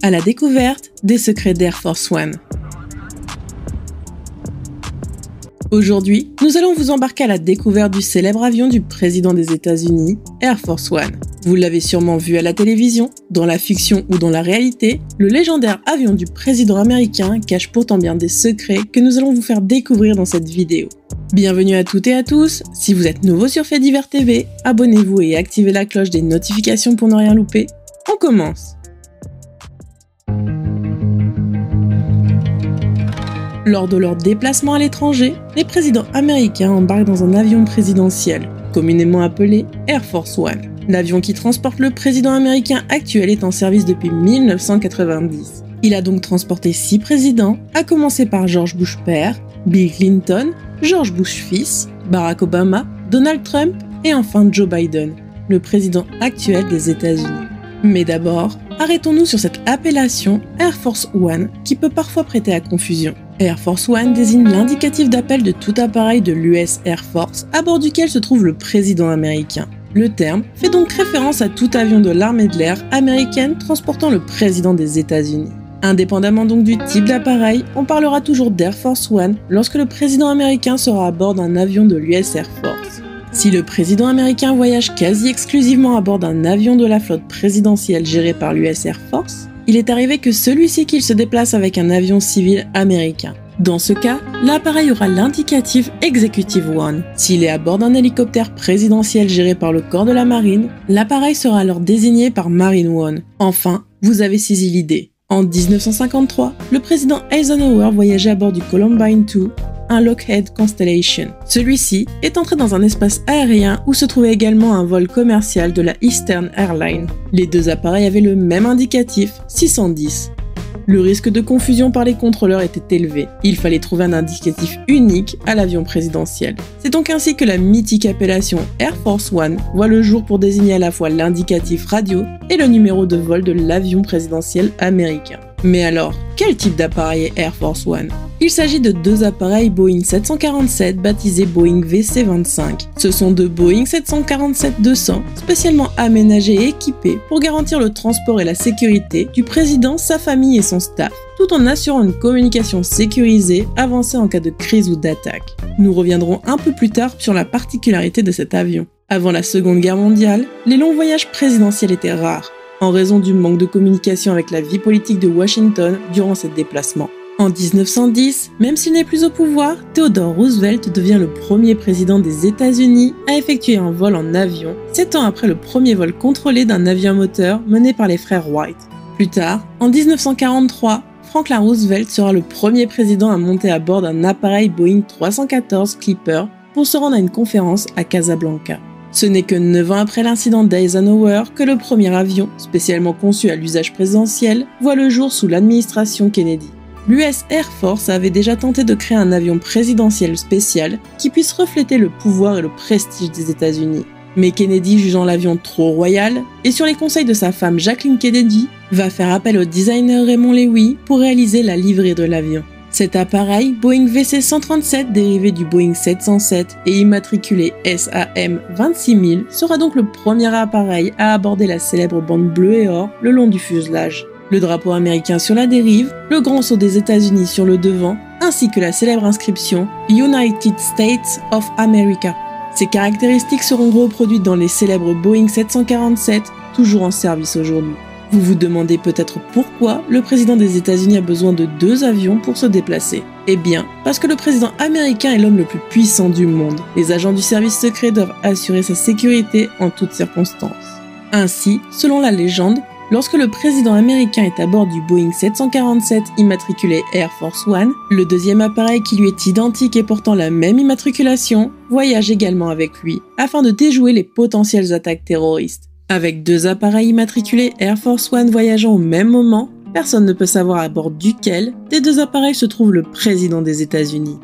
à la découverte des secrets d'Air Force One. Aujourd'hui, nous allons vous embarquer à la découverte du célèbre avion du président des États-Unis, Air Force One. Vous l'avez sûrement vu à la télévision, dans la fiction ou dans la réalité, le légendaire avion du président américain cache pourtant bien des secrets que nous allons vous faire découvrir dans cette vidéo. Bienvenue à toutes et à tous, si vous êtes nouveau sur Faits Divers TV, abonnez-vous et activez la cloche des notifications pour ne rien louper. On commence! Lors de leur déplacement à l'étranger, les présidents américains embarquent dans un avion présidentiel, communément appelé Air Force One. L'avion qui transporte le président américain actuel est en service depuis 1990. Il a donc transporté 6 présidents, à commencer par George Bush père, Bill Clinton, George Bush fils, Barack Obama, Donald Trump et enfin Joe Biden, le président actuel des États-Unis. Mais d'abord, arrêtons-nous sur cette appellation Air Force One qui peut parfois prêter à confusion. Air Force One désigne l'indicatif d'appel de tout appareil de l'US Air Force à bord duquel se trouve le président américain. Le terme fait donc référence à tout avion de l'armée de l'air américaine transportant le président des États-Unis. Indépendamment donc du type d'appareil, on parlera toujours d'Air Force One lorsque le président américain sera à bord d'un avion de l'US Air Force. Si le président américain voyage quasi exclusivement à bord d'un avion de la flotte présidentielle géré par l'US Air Force, il est arrivé que celui-ci qu'il se déplace avec un avion civil américain. Dans ce cas, l'appareil aura l'indicatif Executive One. S'il est à bord d'un hélicoptère présidentiel géré par le corps de la marine, l'appareil sera alors désigné par Marine One. Enfin, vous avez saisi l'idée. En 1953, le président Eisenhower voyageait à bord du Columbine II, un Lockheed Constellation. Celui-ci est entré dans un espace aérien où se trouvait également un vol commercial de la Eastern Airlines. Les deux appareils avaient le même indicatif, 610. Le risque de confusion par les contrôleurs était élevé. Il fallait trouver un indicatif unique à l'avion présidentiel. C'est donc ainsi que la mythique appellation Air Force One voit le jour pour désigner à la fois l'indicatif radio et le numéro de vol de l'avion présidentiel américain. Mais alors, quel type d'appareil est Air Force One ? Il s'agit de deux appareils Boeing 747 baptisés Boeing VC-25. Ce sont deux Boeing 747-200 spécialement aménagés et équipés pour garantir le transport et la sécurité du président, sa famille et son staff, tout en assurant une communication sécurisée avancée en cas de crise ou d'attaque. Nous reviendrons un peu plus tard sur la particularité de cet avion. Avant la Seconde Guerre mondiale, les longs voyages présidentiels étaient rares, en raison du manque de communication avec la vie politique de Washington durant ces déplacements. En 1910, même s'il n'est plus au pouvoir, Theodore Roosevelt devient le premier président des États-Unis à effectuer un vol en avion, 7 ans après le premier vol contrôlé d'un avion à moteur mené par les frères Wright. Plus tard, en 1943, Franklin Roosevelt sera le premier président à monter à bord d'un appareil Boeing 314 Clipper pour se rendre à une conférence à Casablanca. Ce n'est que 9 ans après l'incident d'Eisenhower que le premier avion, spécialement conçu à l'usage présidentiel, voit le jour sous l'administration Kennedy. L'US Air Force avait déjà tenté de créer un avion présidentiel spécial qui puisse refléter le pouvoir et le prestige des États-Unis. Mais Kennedy, jugeant l'avion trop royal, et sur les conseils de sa femme Jacqueline Kennedy, va faire appel au designer Raymond Loewy pour réaliser la livrée de l'avion. Cet appareil, Boeing VC-137, dérivé du Boeing 707 et immatriculé SAM 26000, sera donc le premier appareil à aborder la célèbre bande bleue et or le long du fuselage. Le drapeau américain sur la dérive, le grand sceau des États-Unis sur le devant, ainsi que la célèbre inscription United States of America. Ces caractéristiques seront reproduites dans les célèbres Boeing 747, toujours en service aujourd'hui. Vous vous demandez peut-être pourquoi le président des États-Unis a besoin de 2 avions pour se déplacer. Eh bien, parce que le président américain est l'homme le plus puissant du monde. Les agents du service secret doivent assurer sa sécurité en toutes circonstances. Ainsi, selon la légende, lorsque le président américain est à bord du Boeing 747 immatriculé Air Force One, le deuxième appareil qui lui est identique et portant la même immatriculation voyage également avec lui afin de déjouer les potentielles attaques terroristes. Avec 2 appareils immatriculés Air Force One voyageant au même moment, personne ne peut savoir à bord duquel des 2 appareils se trouve le président des États-Unis.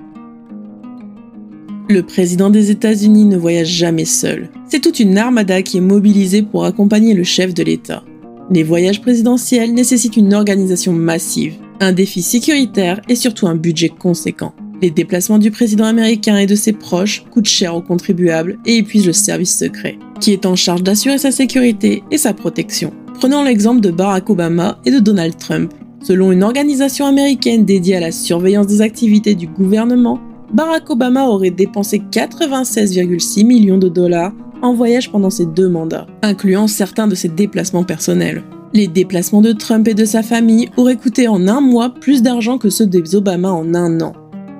Le président des États-Unis ne voyage jamais seul. C'est toute une armada qui est mobilisée pour accompagner le chef de l'État. Les voyages présidentiels nécessitent une organisation massive, un défi sécuritaire et surtout un budget conséquent. Les déplacements du président américain et de ses proches coûtent cher aux contribuables et épuisent le service secret, qui est en charge d'assurer sa sécurité et sa protection. Prenons l'exemple de Barack Obama et de Donald Trump. Selon une organisation américaine dédiée à la surveillance des activités du gouvernement, Barack Obama aurait dépensé 96,6 millions de dollars en voyage pendant ses 2 mandats, incluant certains de ses déplacements personnels. Les déplacements de Trump et de sa famille auraient coûté en un mois plus d'argent que ceux des Obama en un an.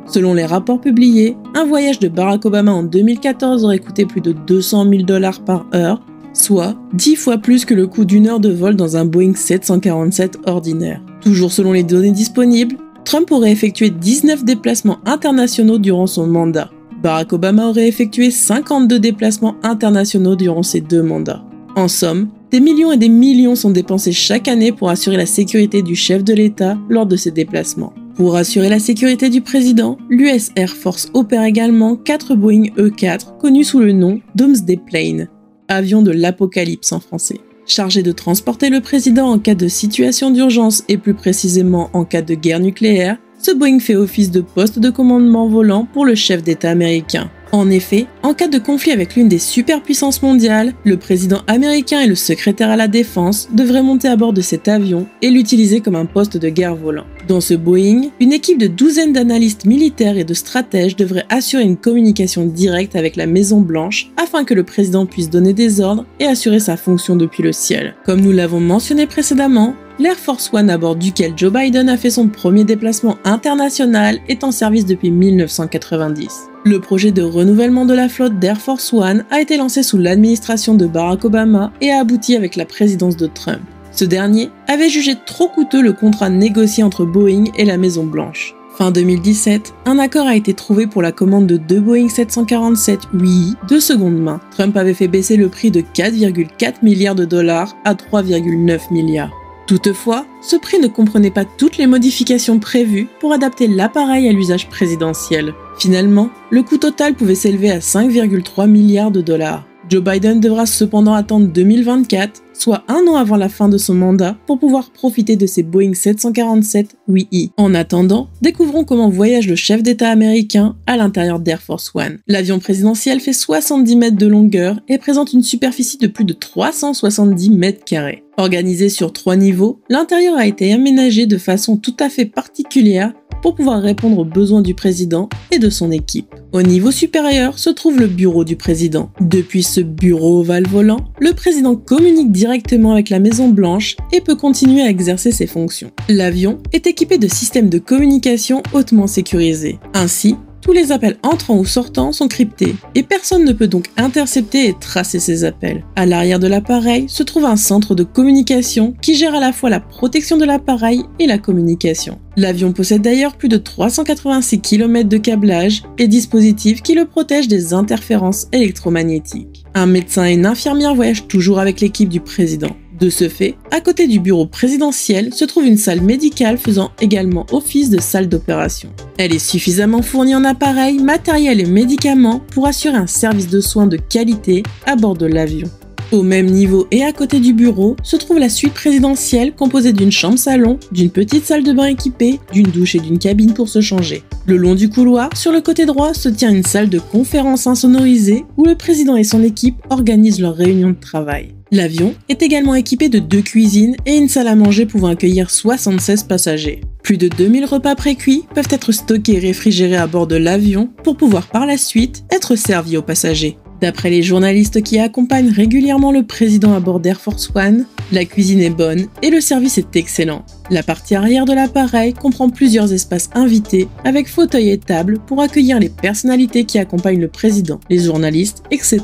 Selon les rapports publiés, un voyage de Barack Obama en 2014 aurait coûté plus de 200 000 dollars par heure, soit 10 fois plus que le coût d'1 heure de vol dans un Boeing 747 ordinaire. Toujours selon les données disponibles, Trump aurait effectué 19 déplacements internationaux durant son mandat. Barack Obama aurait effectué 52 déplacements internationaux durant ses 2 mandats. En somme, des millions et des millions sont dépensés chaque année pour assurer la sécurité du chef de l'État lors de ses déplacements. Pour assurer la sécurité du président, l'US Air Force opère également 4 Boeing E-4 connus sous le nom Doomsday Plane, avion de l'apocalypse en français. Chargé de transporter le président en cas de situation d'urgence et plus précisément en cas de guerre nucléaire, ce Boeing fait office de poste de commandement volant pour le chef d'État américain. En effet, en cas de conflit avec l'une des superpuissances mondiales, le président américain et le secrétaire à la défense devraient monter à bord de cet avion et l'utiliser comme un poste de guerre volant. Dans ce Boeing, une équipe de 12 d'analystes militaires et de stratèges devrait assurer une communication directe avec la Maison-Blanche afin que le président puisse donner des ordres et assurer sa fonction depuis le ciel. Comme nous l'avons mentionné précédemment, l'Air Force One à bord duquel Joe Biden a fait son premier déplacement international est en service depuis 1990. Le projet de renouvellement de la flotte d'Air Force One a été lancé sous l'administration de Barack Obama et a abouti avec la présidence de Trump. Ce dernier avait jugé trop coûteux le contrat négocié entre Boeing et la Maison-Blanche. Fin 2017, un accord a été trouvé pour la commande de 2 Boeing 747-8i de seconde main. Trump avait fait baisser le prix de 4,4 milliards de dollars à 3,9 milliards. Toutefois, ce prix ne comprenait pas toutes les modifications prévues pour adapter l'appareil à l'usage présidentiel. Finalement, le coût total pouvait s'élever à 5,3 milliards de dollars. Joe Biden devra cependant attendre 2024, soit 1 an avant la fin de son mandat, pour pouvoir profiter de ces Boeing 747-8i. En attendant, découvrons comment voyage le chef d'État américain à l'intérieur d'Air Force One. L'avion présidentiel fait 70 mètres de longueur et présente une superficie de plus de 370 mètres carrés. Organisé sur 3 niveaux, l'intérieur a été aménagé de façon tout à fait particulière pour pouvoir répondre aux besoins du président et de son équipe. Au niveau supérieur se trouve le bureau du président. Depuis ce bureau ovale volant, le président communique directement avec la Maison-Blanche et peut continuer à exercer ses fonctions. L'avion est équipé de systèmes de communication hautement sécurisés. Ainsi, tous les appels entrants ou sortants sont cryptés et personne ne peut donc intercepter et tracer ces appels. À l'arrière de l'appareil se trouve un centre de communication qui gère à la fois la protection de l'appareil et la communication. L'avion possède d'ailleurs plus de 386 km de câblage et dispositifs qui le protègent des interférences électromagnétiques. Un médecin et une infirmière voyagent toujours avec l'équipe du président. De ce fait, à côté du bureau présidentiel se trouve une salle médicale faisant également office de salle d'opération. Elle est suffisamment fournie en appareils, matériel et médicaments pour assurer un service de soins de qualité à bord de l'avion. Au même niveau et à côté du bureau se trouve la suite présidentielle composée d'une chambre-salon, d'une petite salle de bain équipée, d'une douche et d'une cabine pour se changer. Le long du couloir, sur le côté droit, se tient une salle de conférence insonorisée où le président et son équipe organisent leurs réunions de travail. L'avion est également équipé de 2 cuisines et une salle à manger pouvant accueillir 76 passagers. Plus de 2000 repas pré-cuits peuvent être stockés et réfrigérés à bord de l'avion pour pouvoir par la suite être servis aux passagers. D'après les journalistes qui accompagnent régulièrement le président à bord d'Air Force One, la cuisine est bonne et le service est excellent. La partie arrière de l'appareil comprend plusieurs espaces invités avec fauteuils et tables pour accueillir les personnalités qui accompagnent le président, les journalistes, etc.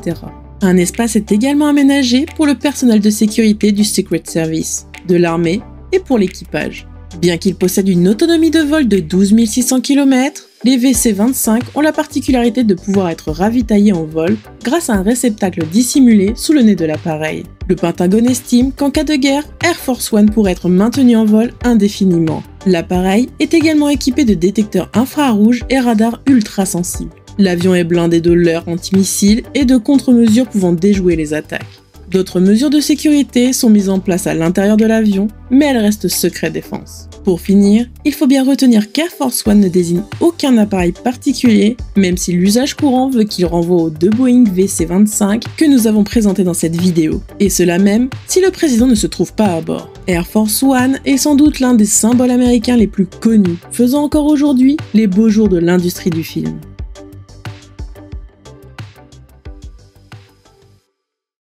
Un espace est également aménagé pour le personnel de sécurité du Secret Service, de l'armée et pour l'équipage. Bien qu'ils possèdent une autonomie de vol de 12 600 km, les VC-25 ont la particularité de pouvoir être ravitaillés en vol grâce à un réceptacle dissimulé sous le nez de l'appareil. Le Pentagone estime qu'en cas de guerre, Air Force One pourrait être maintenu en vol indéfiniment. L'appareil est également équipé de détecteurs infrarouges et radars ultra sensibles. L'avion est blindé de leurres antimissiles et de contre-mesures pouvant déjouer les attaques. D'autres mesures de sécurité sont mises en place à l'intérieur de l'avion, mais elles restent secret défense. Pour finir, il faut bien retenir qu'Air Force One ne désigne aucun appareil particulier, même si l'usage courant veut qu'il renvoie aux 2 Boeing VC-25 que nous avons présentés dans cette vidéo. Et cela même si le président ne se trouve pas à bord. Air Force One est sans doute l'un des symboles américains les plus connus, faisant encore aujourd'hui les beaux jours de l'industrie du film.